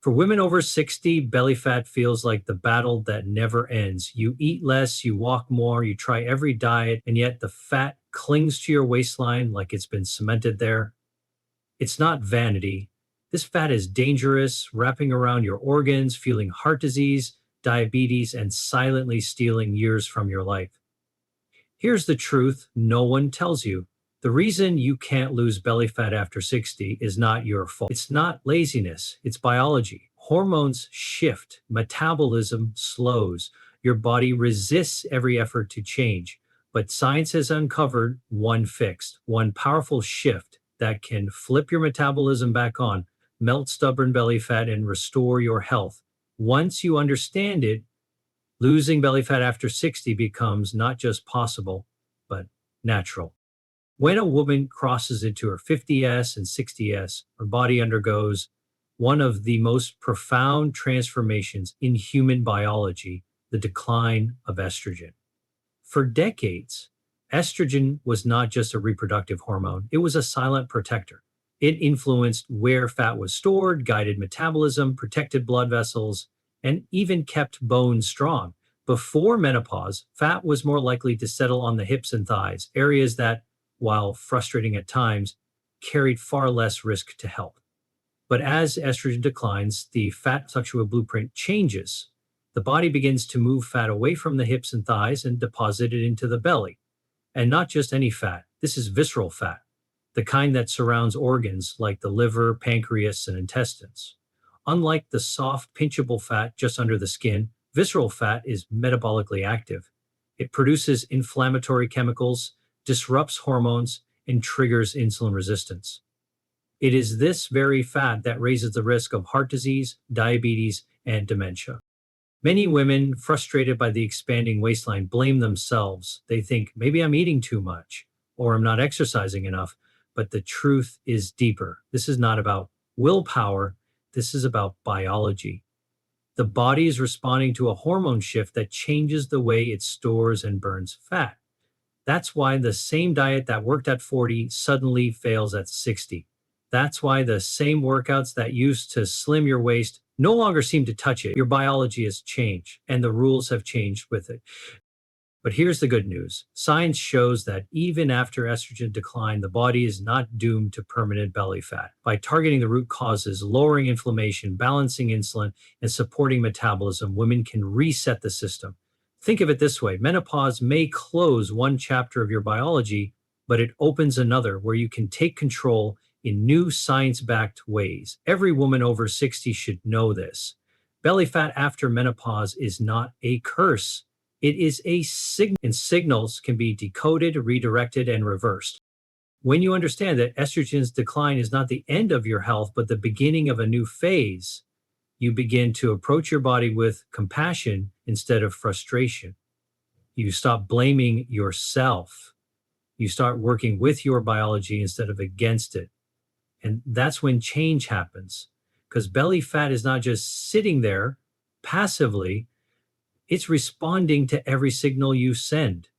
For women over 60, belly fat feels like the battle that never ends. You eat less, you walk more, you try every diet, and yet the fat clings to your waistline like it's been cemented there. It's not vanity. This fat is dangerous, wrapping around your organs, fueling heart disease, diabetes, and silently stealing years from your life. Here's the truth no one tells you. The reason you can't lose belly fat after 60 is not your fault. It's not laziness, it's biology. Hormones shift, metabolism slows. Your body resists every effort to change. But science has uncovered one fix, one powerful shift that can flip your metabolism back on, melt stubborn belly fat, and restore your health. Once you understand it, losing belly fat after 60 becomes not just possible, but natural. When a woman crosses into her 50s and 60s, her body undergoes one of the most profound transformations in human biology, the decline of estrogen. For decades, estrogen was not just a reproductive hormone, it was a silent protector. It influenced where fat was stored, guided metabolism, protected blood vessels, and even kept bones strong. Before menopause, fat was more likely to settle on the hips and thighs, areas that, while frustrating at times, carried far less risk to health. But as estrogen declines, the fat fluctuating blueprint changes. The body begins to move fat away from the hips and thighs and deposit it into the belly. And not just any fat, this is visceral fat, the kind that surrounds organs like the liver, pancreas, and intestines. Unlike the soft, pinchable fat just under the skin, visceral fat is metabolically active. It produces inflammatory chemicals, disrupts hormones, and triggers insulin resistance. It is this very fat that raises the risk of heart disease, diabetes, and dementia. Many women, frustrated by the expanding waistline, blame themselves. They think, maybe I'm eating too much, or I'm not exercising enough. But the truth is deeper. This is not about willpower, this is about biology. The body is responding to a hormone shift that changes the way it stores and burns fat. That's why the same diet that worked at 40 suddenly fails at 60. That's why the same workouts that used to slim your waist no longer seem to touch it. Your biology has changed, and the rules have changed with it. But here's the good news. Science shows that even after estrogen decline, the body is not doomed to permanent belly fat. By targeting the root causes, lowering inflammation, balancing insulin, and supporting metabolism, women can reset the system. Think of it this way. Menopause may close one chapter of your biology, but it opens another where you can take control in new science-backed ways. Every woman over 60 should know this. Belly fat after menopause is not a curse. It is a signal, and signals can be decoded, redirected, and reversed. When you understand that estrogen's decline is not the end of your health, but the beginning of a new phase, you begin to approach your body with compassion instead of frustration. You stop blaming yourself. You start working with your biology instead of against it. And that's when change happens, because belly fat is not just sitting there passively, it's responding to every signal you send.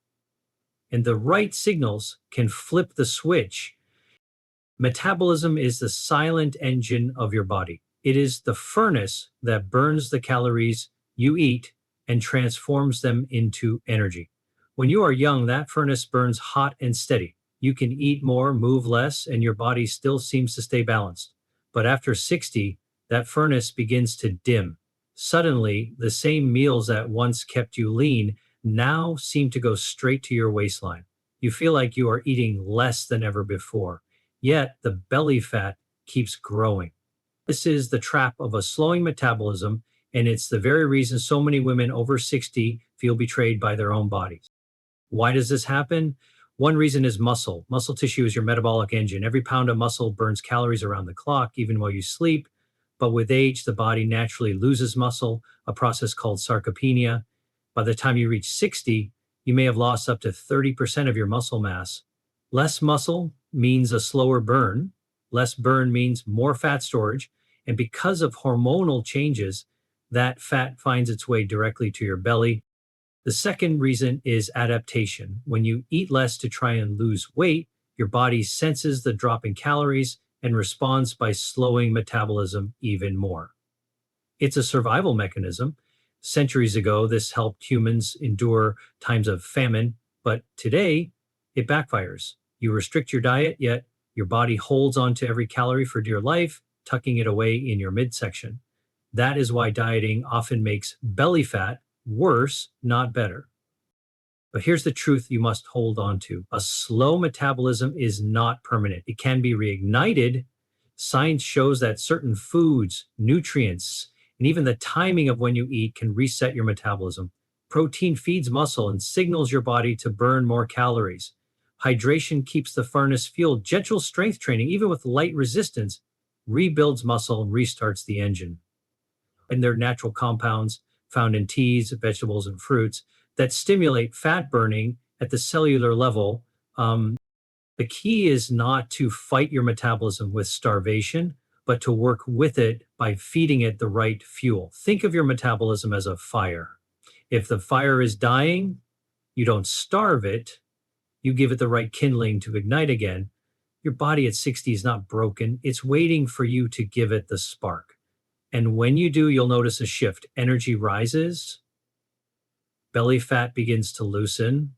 And the right signals can flip the switch. Metabolism is the silent engine of your body. It is the furnace that burns the calories you eat and transforms them into energy. When you are young, that furnace burns hot and steady. You can eat more, move less, and your body still seems to stay balanced. But after 60, that furnace begins to dim. Suddenly, the same meals that once kept you lean now seem to go straight to your waistline. You feel like you are eating less than ever before, yet the belly fat keeps growing. This is the trap of a slowing metabolism, and it's the very reason so many women over 60 feel betrayed by their own bodies. Why does this happen? One reason is muscle. Muscle tissue is your metabolic engine. Every pound of muscle burns calories around the clock, even while you sleep. But with age, the body naturally loses muscle, a process called sarcopenia. By the time you reach 60, you may have lost up to 30% of your muscle mass. Less muscle means a slower burn. Less burn means more fat storage. And because of hormonal changes, that fat finds its way directly to your belly. The second reason is adaptation. When you eat less to try and lose weight, your body senses the drop in calories and responds by slowing metabolism even more. It's a survival mechanism. Centuries ago, this helped humans endure times of famine, but today it backfires. You restrict your diet, yet your body holds on to every calorie for dear life, tucking it away in your midsection. That is why dieting often makes belly fat worse, not better. But here's the truth you must hold on to. A slow metabolism is not permanent. It can be reignited. Science shows that certain foods, nutrients, and even the timing of when you eat can reset your metabolism. Protein feeds muscle and signals your body to burn more calories. Hydration keeps the furnace fueled. Gentle strength training, even with light resistance, rebuilds muscle and restarts the engine. And they're natural compounds found in teas, vegetables, and fruits that stimulate fat burning at the cellular level. The key is not to fight your metabolism with starvation, but to work with it by feeding it the right fuel. Think of your metabolism as a fire. If the fire is dying, you don't starve it, you give it the right kindling to ignite again. Your body at 60 is not broken, it's waiting for you to give it the spark. And when you do, you'll notice a shift. Energy rises, belly fat begins to loosen,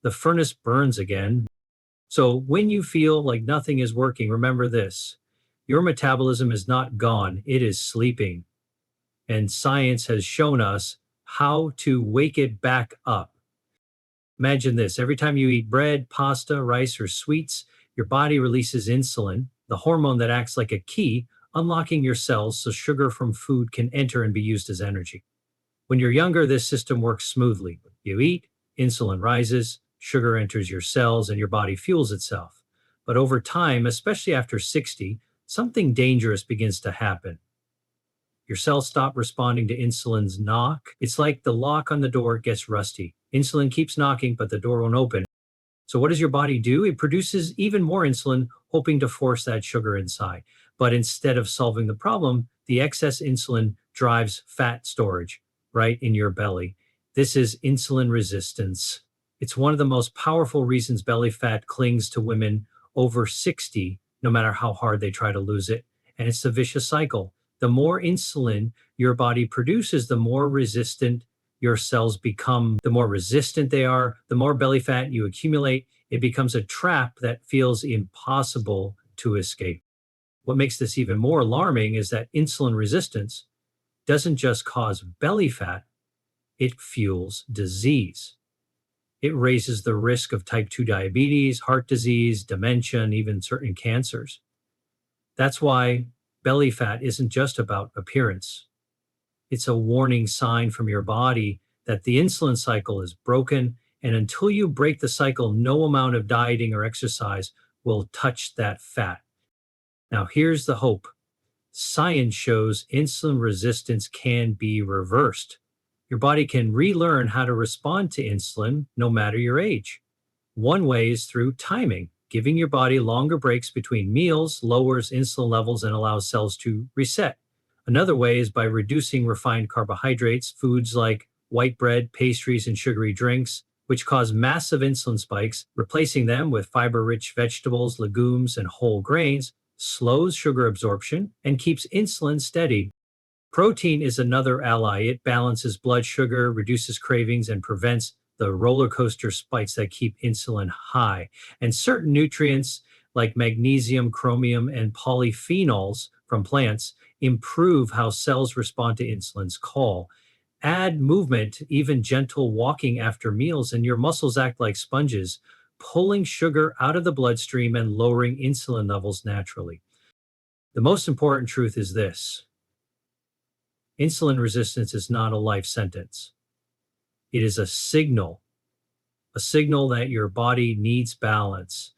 the furnace burns again. So when you feel like nothing is working, remember this: your metabolism is not gone, it is sleeping. And science has shown us how to wake it back up. Imagine this: every time you eat bread, pasta, rice, or sweets, your body releases insulin, the hormone that acts like a key, unlocking your cells so sugar from food can enter and be used as energy. When you're younger, this system works smoothly. You eat, insulin rises, sugar enters your cells, and your body fuels itself. But over time, especially after 60, something dangerous begins to happen. Your cells stop responding to insulin's knock. It's like the lock on the door gets rusty. Insulin keeps knocking, but the door won't open. So what does your body do? It produces even more insulin, hoping to force that sugar inside. But instead of solving the problem, the excess insulin drives fat storage right in your belly. This is insulin resistance. It's one of the most powerful reasons belly fat clings to women over 60, no matter how hard they try to lose it. And it's a vicious cycle. The more insulin your body produces, the more resistant your cells become. The more resistant they are, the more belly fat you accumulate. It becomes a trap that feels impossible to escape. What makes this even more alarming is that insulin resistance doesn't just cause belly fat, it fuels disease. It raises the risk of type 2 diabetes, heart disease, dementia, and even certain cancers. That's why belly fat isn't just about appearance. It's a warning sign from your body that the insulin cycle is broken, and until you break the cycle, no amount of dieting or exercise will touch that fat. Now, here's the hope. Science shows insulin resistance can be reversed. Your body can relearn how to respond to insulin no matter your age. One way is through timing. Giving your body longer breaks between meals lowers insulin levels and allows cells to reset. Another way is by reducing refined carbohydrates, foods like white bread, pastries, and sugary drinks, which cause massive insulin spikes. Replacing them with fiber-rich vegetables, legumes, and whole grains slows sugar absorption and keeps insulin steady. Protein is another ally. It balances blood sugar, reduces cravings, and prevents the roller coaster spikes that keep insulin high. And certain nutrients like magnesium, chromium, and polyphenols from plants improve how cells respond to insulin's call. Add movement, even gentle walking after meals, and your muscles act like sponges, pulling sugar out of the bloodstream and lowering insulin levels naturally. The most important truth is this: insulin resistance is not a life sentence. It is a signal that your body needs balance.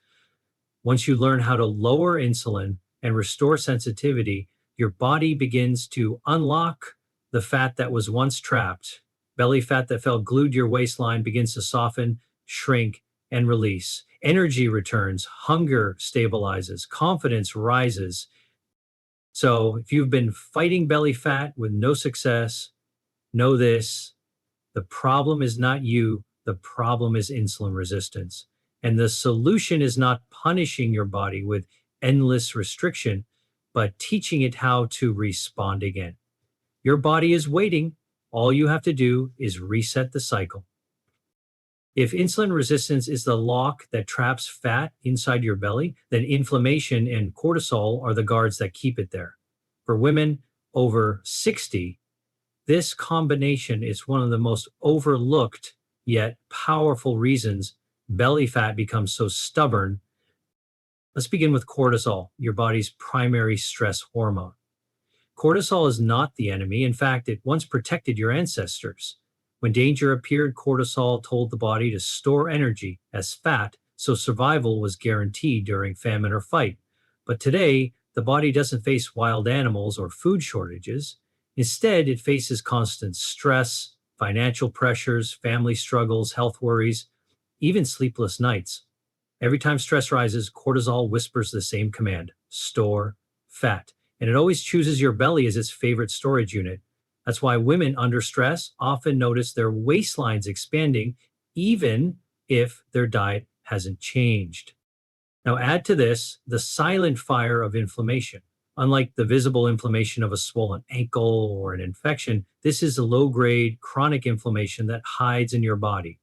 Once you learn how to lower insulin and restore sensitivity, your body begins to unlock the fat that was once trapped. Belly fat that felt glued to your waistline begins to soften, shrink, and release. Energy returns, hunger stabilizes, confidence rises. So if you've been fighting belly fat with no success, know this: the problem is not you, the problem is insulin resistance. And the solution is not punishing your body with endless restriction, but teaching it how to respond again. Your body is waiting. All you have to do is reset the cycle. If insulin resistance is the lock that traps fat inside your belly, then inflammation and cortisol are the guards that keep it there. For women over 60, this combination is one of the most overlooked yet powerful reasons belly fat becomes so stubborn. Let's begin with cortisol, your body's primary stress hormone. Cortisol is not the enemy. In fact, it once protected your ancestors. When danger appeared, cortisol told the body to store energy as fat, so survival was guaranteed during famine or fight. But today, the body doesn't face wild animals or food shortages. Instead, it faces constant stress, financial pressures, family struggles, health worries, even sleepless nights. Every time stress rises, cortisol whispers the same command: store fat. And it always chooses your belly as its favorite storage unit. That's why women under stress often notice their waistlines expanding, even if their diet hasn't changed. Now, add to this the silent fire of inflammation. Unlike the visible inflammation of a swollen ankle or an infection, this is a low grade chronic inflammation that hides in your body.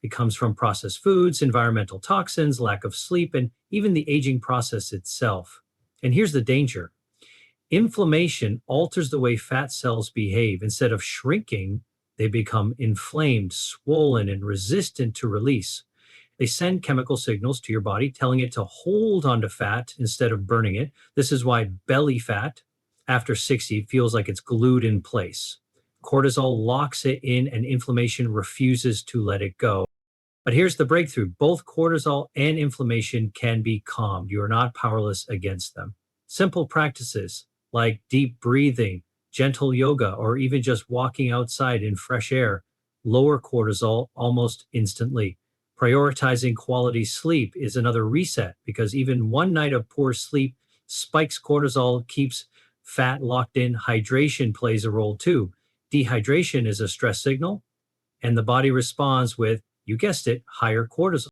It comes from processed foods, environmental toxins, lack of sleep, and even the aging process itself. And here's the danger: inflammation alters the way fat cells behave. Instead of shrinking, they become inflamed, swollen, and resistant to release. They send chemical signals to your body telling it to hold onto fat instead of burning it. This is why belly fat after 60 feels like it's glued in place. Cortisol locks it in and inflammation refuses to let it go. But here's the breakthrough: both cortisol and inflammation can be calmed. You are not powerless against them. Simple practices like deep breathing, gentle yoga, or even just walking outside in fresh air lower cortisol almost instantly. Prioritizing quality sleep is another reset, because even one night of poor sleep spikes cortisol, keeps fat locked in. Hydration plays a role too. Dehydration is a stress signal, and the body responds with, you guessed it, higher cortisol.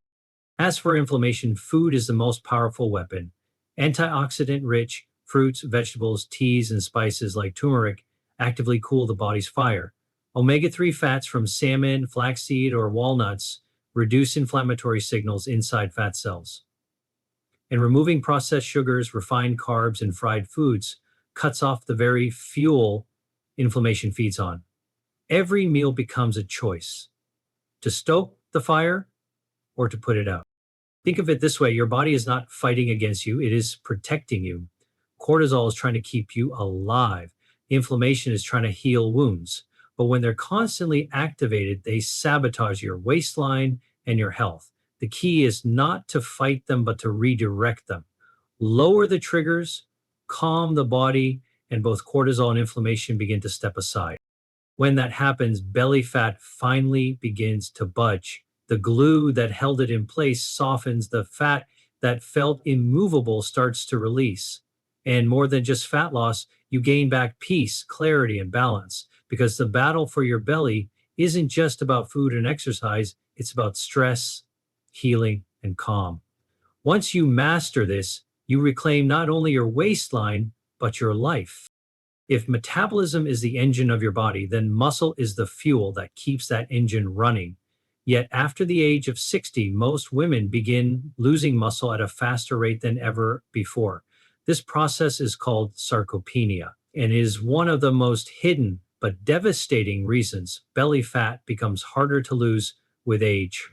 As for inflammation, food is the most powerful weapon. Antioxidant rich fruits, vegetables, teas, and spices like turmeric actively cool the body's fire. Omega-3 fats from salmon, flaxseed, or walnuts reduce inflammatory signals inside fat cells. And removing processed sugars, refined carbs, and fried foods cuts off the very fuel inflammation feeds on. Every meal becomes a choice: to stoke the fire or to put it out. Think of it this way: your body is not fighting against you, it is protecting you. Cortisol is trying to keep you alive. Inflammation is trying to heal wounds. But when they're constantly activated, they sabotage your waistline and your health. The key is not to fight them, but to redirect them. Lower the triggers, calm the body, and both cortisol and inflammation begin to step aside. When that happens, belly fat finally begins to budge. The glue that held it in place softens. The fat that felt immovable starts to release. And more than just fat loss, you gain back peace, clarity, and balance, because the battle for your belly isn't just about food and exercise, it's about stress, healing, and calm. Once you master this, you reclaim not only your waistline, but your life. If metabolism is the engine of your body, then muscle is the fuel that keeps that engine running. Yet after the age of 60, most women begin losing muscle at a faster rate than ever before. This process is called sarcopenia and is one of the most hidden but devastating reasons belly fat becomes harder to lose with age.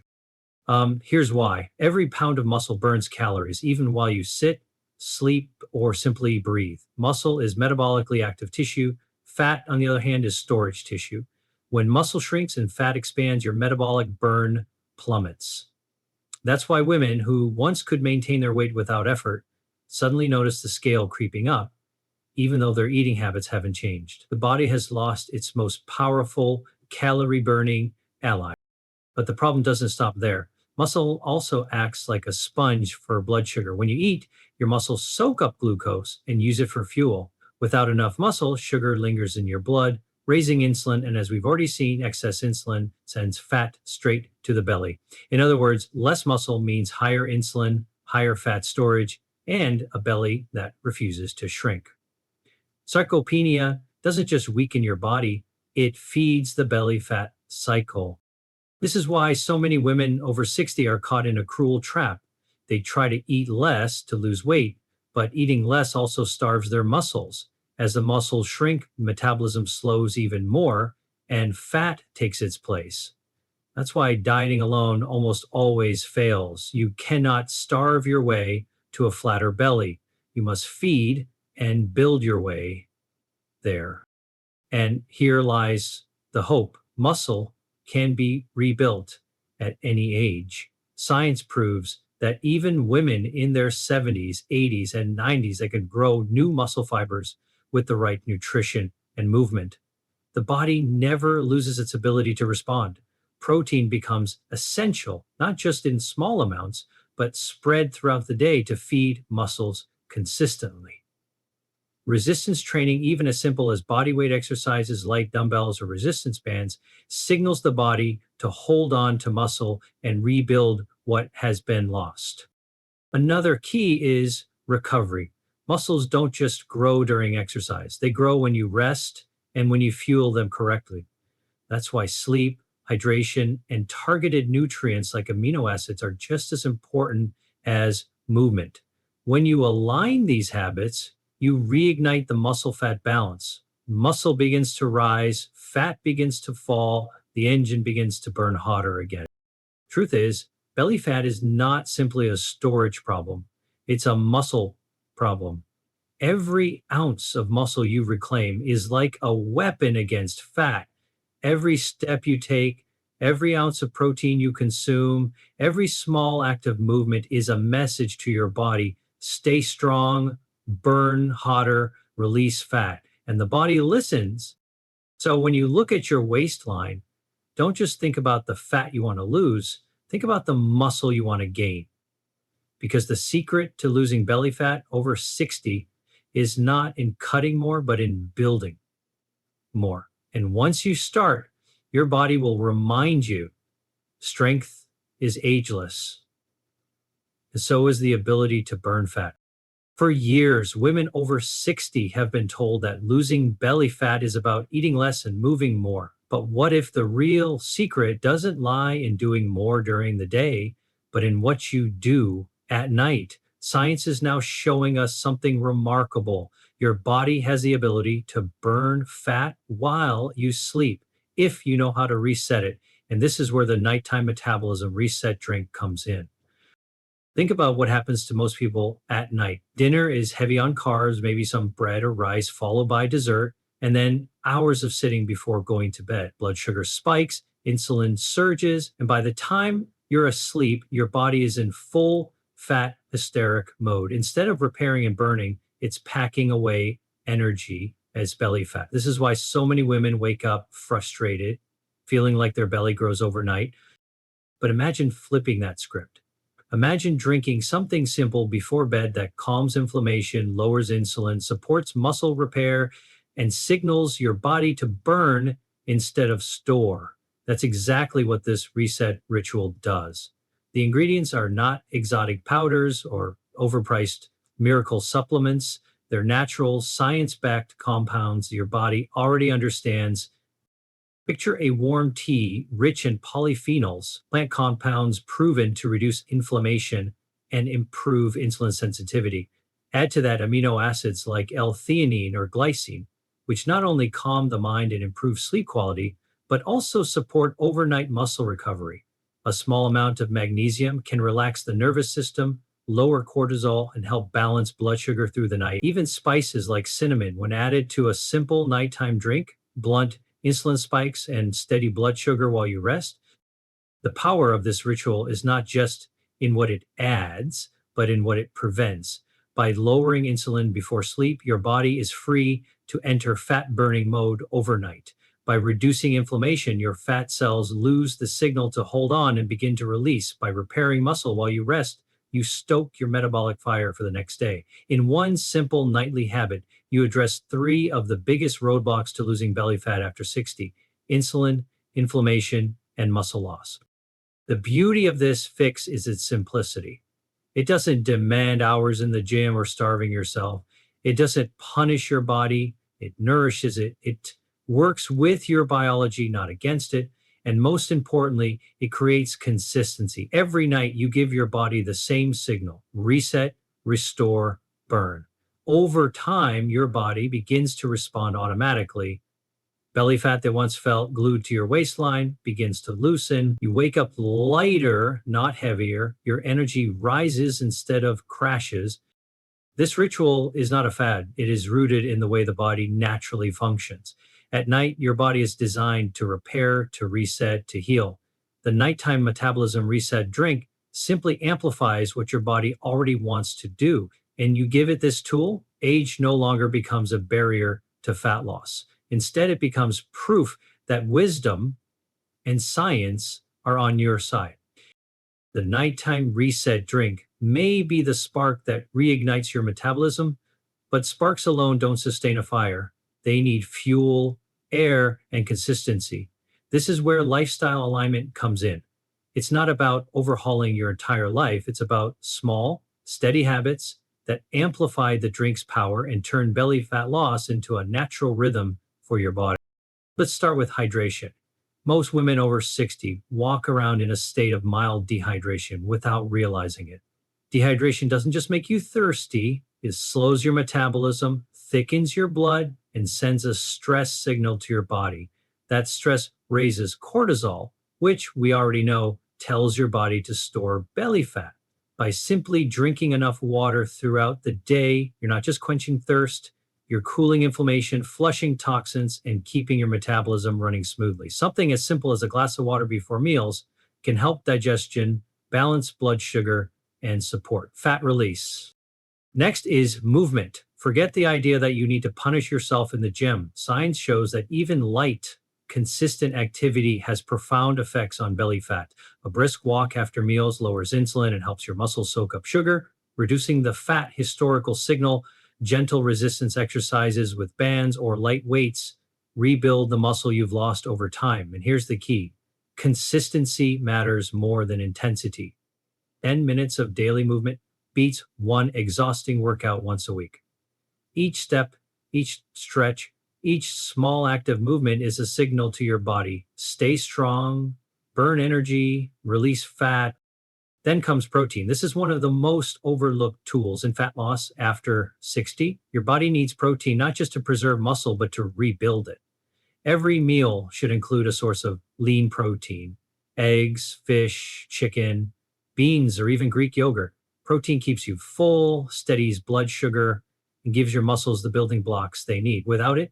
Here's why. Every pound of muscle burns calories, even while you sit, sleep, or simply breathe. Muscle is metabolically active tissue. Fat, on the other hand, is storage tissue. When muscle shrinks and fat expands, your metabolic burn plummets. That's why women who once could maintain their weight without effort suddenly notice the scale creeping up, even though their eating habits haven't changed. The body has lost its most powerful calorie burning ally. But the problem doesn't stop there. Muscle also acts like a sponge for blood sugar. When you eat, your muscles soak up glucose and use it for fuel. Without enough muscle, sugar lingers in your blood, raising insulin, and as we've already seen, excess insulin sends fat straight to the belly. In other words, less muscle means higher insulin, higher fat storage, and a belly that refuses to shrink. Sarcopenia doesn't just weaken your body, it feeds the belly fat cycle. This is why so many women over 60 are caught in a cruel trap. They try to eat less to lose weight, but eating less also starves their muscles. As the muscles shrink, metabolism slows even more, and fat takes its place. That's why dieting alone almost always fails. You cannot starve your way to a flatter belly. You must feed and build your way there. And here lies the hope. Muscle can be rebuilt at any age. Science proves that even women in their 70s, 80s, and 90s that can grow new muscle fibers with the right nutrition and movement. The body never loses its ability to respond. Protein becomes essential, not just in small amounts, but spread throughout the day to feed muscles consistently. Resistance training, even as simple as bodyweight exercises, light dumbbells, or resistance bands, signals the body to hold on to muscle and rebuild what has been lost. Another key is recovery. Muscles don't just grow during exercise, they grow when you rest and when you fuel them correctly. That's why sleep, hydration, and targeted nutrients like amino acids are just as important as movement. When you align these habits, you reignite the muscle fat balance. Muscle begins to rise, fat begins to fall, the engine begins to burn hotter again. Truth is, belly fat is not simply a storage problem, it's a muscle problem. Every ounce of muscle you reclaim is like a weapon against fat. Every step you take, every ounce of protein you consume, every small act of movement is a message to your body: stay strong, burn hotter, release fat. And the body listens. So when you look at your waistline, don't just think about the fat you want to lose, think about the muscle you want to gain. Because the secret to losing belly fat over 60 is not in cutting more, but in building more. And once you start, your body will remind you strength is ageless. And so is the ability to burn fat. For years, women over 60 have been told that losing belly fat is about eating less and moving more. But what if the real secret doesn't lie in doing more during the day, but in what you do at night? Science is now showing us something remarkable. Your body has the ability to burn fat while you sleep, if you know how to reset it. And this is where the nighttime metabolism reset drink comes in. Think about what happens to most people at night. Dinner is heavy on carbs, maybe some bread or rice, followed by dessert, and then hours of sitting before going to bed. Blood sugar spikes, insulin surges, and by the time you're asleep, your body is in full fat hysteric mode. Instead of repairing and burning, it's packing away energy as belly fat. This is why so many women wake up frustrated, feeling like their belly grows overnight. But imagine flipping that script. Imagine drinking something simple before bed that calms inflammation, lowers insulin, supports muscle repair, and signals your body to burn instead of store. That's exactly what this reset ritual does. The ingredients are not exotic powders or overpriced miracle supplements. They're natural, science-backed compounds your body already understands. Picture a warm tea rich in polyphenols, plant compounds proven to reduce inflammation and improve insulin sensitivity. Add to that amino acids like L-theanine or glycine, which not only calm the mind and improve sleep quality, but also support overnight muscle recovery. A small amount of magnesium can relax the nervous system, lower cortisol, and help balance blood sugar through the night. Even spices like cinnamon, when added to a simple nighttime drink, blunt insulin spikes and steady blood sugar while you rest. The power of this ritual is not just in what it adds, but in what it prevents. By lowering insulin before sleep, your body is free to enter fat burning mode overnight. By reducing inflammation, your fat cells lose the signal to hold on and begin to release. By repairing muscle while you rest, you stoke your metabolic fire for the next day. In one simple nightly habit, you address three of the biggest roadblocks to losing belly fat after 60: insulin, inflammation, and muscle loss. The beauty of this fix is its simplicity. It doesn't demand hours in the gym or starving yourself. It doesn't punish your body. it nourishes it, it works with your biology, not against it. And most importantly, it creates consistency. Every night you give your body the same signal: reset, restore, burn. Over time, your body begins to respond automatically. Belly fat that once felt glued to your waistline begins to loosen. You wake up lighter, not heavier. Your energy rises instead of crashes. This ritual is not a fad. It is rooted in the way the body naturally functions. At night, your body is designed to repair, to reset, to heal. The nighttime metabolism reset drink simply amplifies what your body already wants to do. And you give it this tool, age no longer becomes a barrier to fat loss. Instead, it becomes proof that wisdom and science are on your side. The nighttime reset drink may be the spark that reignites your metabolism, but sparks alone don't sustain a fire. They need fuel, air, and consistency. This is where lifestyle alignment comes in. It's not about overhauling your entire life, it's about small, steady habits that amplify the drink's power and turn belly fat loss into a natural rhythm for your body. Let's start with hydration. Most women over 60 walk around in a state of mild dehydration without realizing it. Dehydration doesn't just make you thirsty, it slows your metabolism, thickens your blood, and sends a stress signal to your body. That stress raises cortisol, which we already know tells your body to store belly fat. By simply drinking enough water throughout the day, you're not just quenching thirst, you're cooling inflammation, flushing toxins, and keeping your metabolism running smoothly. Something as simple as a glass of water before meals can help digestion, balance blood sugar, and support fat release. Next is movement. Forget the idea that you need to punish yourself in the gym. Science shows that even light, consistent activity has profound effects on belly fat. A brisk walk after meals lowers insulin and helps your muscles soak up sugar, reducing the fat historical signal. Gentle resistance exercises with bands or light weights rebuild the muscle you've lost over time. And here's the key: consistency matters more than intensity. 10 minutes of daily movement beats one exhausting workout once a week. Each step, each stretch, each small act of movement is a signal to your body: stay strong, burn energy, release fat. Then comes protein. This is one of the most overlooked tools in fat loss after 60. Your body needs protein not just to preserve muscle, but to rebuild it. Every meal should include a source of lean protein: eggs, fish, chicken, beans, or even Greek yogurt. Protein keeps you full, steadies blood sugar, and gives your muscles the building blocks they need. Without it,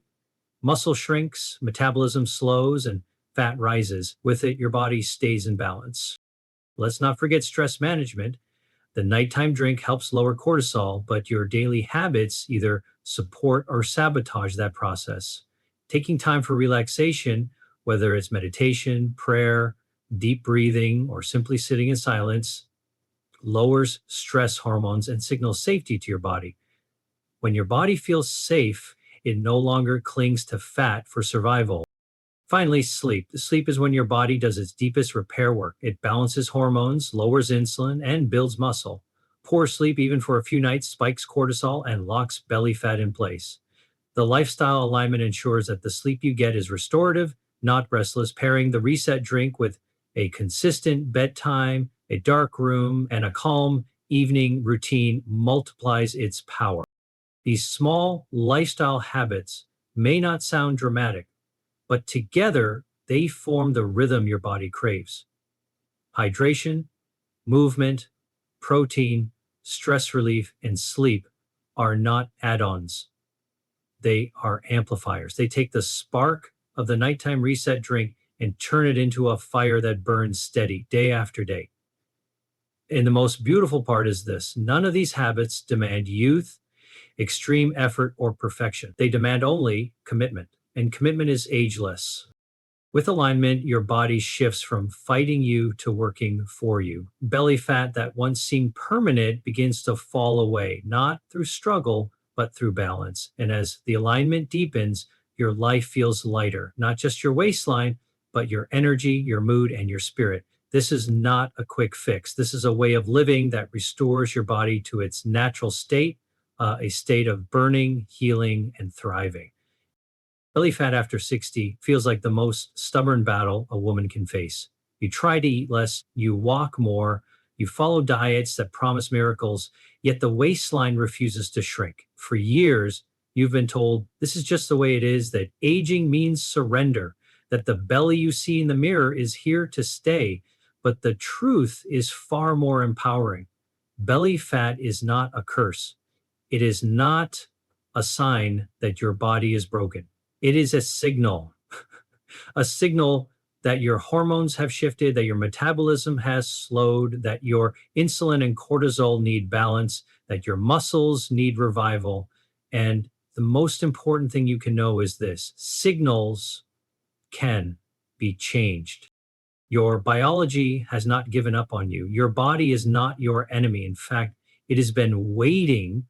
muscle shrinks, metabolism slows, and fat rises. With it, your body stays in balance. Let's not forget stress management. The nighttime drink helps lower cortisol, but your daily habits either support or sabotage that process. Taking time for relaxation, whether it's meditation, prayer, deep breathing, or simply sitting in silence, lowers stress hormones and signals safety to your body. When your body feels safe, it no longer clings to fat for survival. Finally, sleep. Sleep is when your body does its deepest repair work. It balances hormones, lowers insulin, and builds muscle. Poor sleep, even for a few nights, spikes cortisol and locks belly fat in place. The lifestyle alignment ensures that the sleep you get is restorative, not restless. Pairing the reset drink with a consistent bedtime, a dark room, and a calm evening routine multiplies its power. These small lifestyle habits may not sound dramatic, but together they form the rhythm your body craves. Hydration, movement, protein, stress relief, and sleep are not add-ons. They are amplifiers. They take the spark of the nighttime reset drink and turn it into a fire that burns steady day after day. And the most beautiful part is this: none of these habits demand youth, extreme effort, or perfection. They demand only commitment, and commitment is ageless. With alignment, your body shifts from fighting you to working for you. Belly fat that once seemed permanent begins to fall away, not through struggle, but through balance. And as the alignment deepens, your life feels lighter, not just your waistline, but your energy, your mood, and your spirit. This is not a quick fix. This is a way of living that restores your body to its natural state, a state of burning, healing, and thriving. Belly fat after 60 feels like the most stubborn battle a woman can face. You try to eat less, you walk more, you follow diets that promise miracles, yet the waistline refuses to shrink. For years, you've been told this is just the way it is, that aging means surrender, that the belly you see in the mirror is here to stay. But the truth is far more empowering. Belly fat is not a curse. It is not a sign that your body is broken. It is a signal, a signal that your hormones have shifted, that your metabolism has slowed, that your insulin and cortisol need balance, that your muscles need revival. And the most important thing you can know is this: signals can be changed. Your biology has not given up on you. Your body is not your enemy. In fact, it has been waiting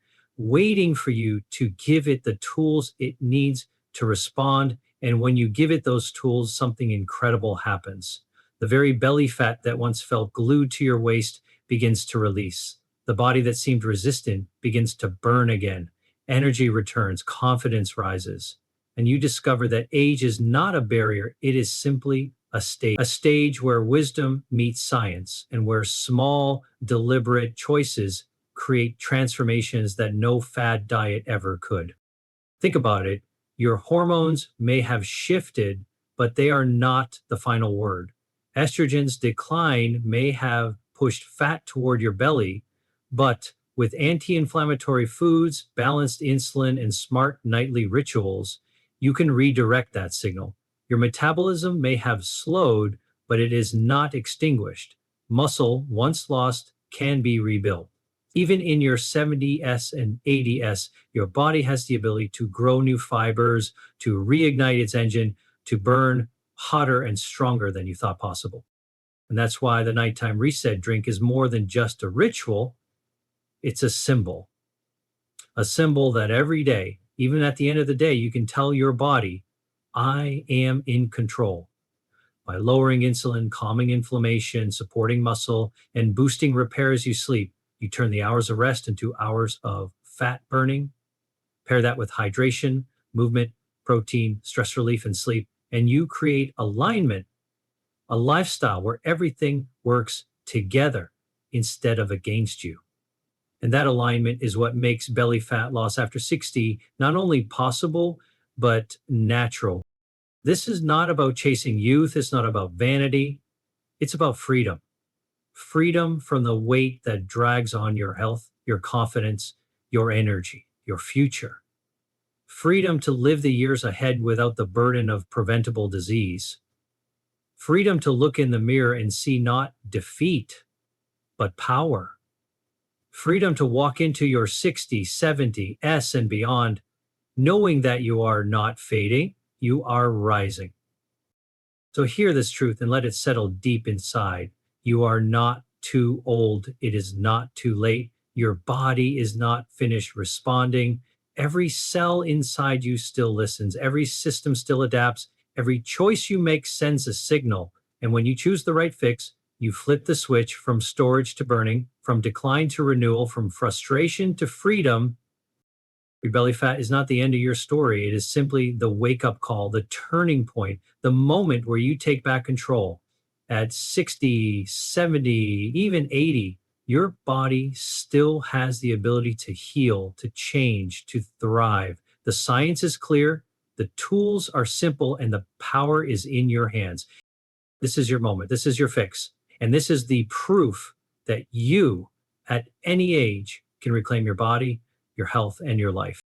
for you to give it the tools it needs to respond. And when you give it those tools, something incredible happens. The very belly fat that once felt glued to your waist begins to release. The body that seemed resistant begins to burn again. Energy returns, confidence rises, and you discover that age is not a barrier, it is simply a stage where wisdom meets science and where small, deliberate choices create transformations that no fad diet ever could. Think about it. Your hormones may have shifted, but they are not the final word. Estrogen's decline may have pushed fat toward your belly, but with anti inflammatory foods, balanced insulin, and smart nightly rituals, you can redirect that signal. Your metabolism may have slowed, but it is not extinguished. Muscle, once lost, can be rebuilt. Even in your 70s and 80s, your body has the ability to grow new fibers, to reignite its engine, to burn hotter and stronger than you thought possible. And that's why the nighttime reset drink is more than just a ritual, it's a symbol that every day, even at the end of the day, you can tell your body, I am in control. By lowering insulin, calming inflammation, supporting muscle, and boosting repair as you sleep, you turn the hours of rest into hours of fat burning. Pair that with hydration, movement, protein, stress relief, and sleep, and you create alignment, a lifestyle where everything works together instead of against you. And that alignment is what makes belly fat loss after 60 not only possible, but natural. This is not about chasing youth. It's not about vanity. It's about freedom. Freedom from the weight that drags on your health, your confidence, your energy, your future. Freedom to live the years ahead without the burden of preventable disease. Freedom to look in the mirror and see not defeat, but power. Freedom to walk into your 60, 70s and beyond, knowing that you are not fading, you are rising. So hear this truth and let it settle deep inside. You are not too old. It is not too late. Your body is not finished responding. Every cell inside you still listens. Every system still adapts. Every choice you make sends a signal. And when you choose the right fix, you flip the switch from storage to burning, from decline to renewal, from frustration to freedom. Your belly fat is not the end of your story. It is simply the wake up call, the turning point, the moment where you take back control. At 60, 70, even 80, your body still has the ability to heal, to change, to thrive. The science is clear, the tools are simple, and the power is in your hands. This is your moment. This is your fix. And this is the proof that you, at any age, can reclaim your body, your health, and your life.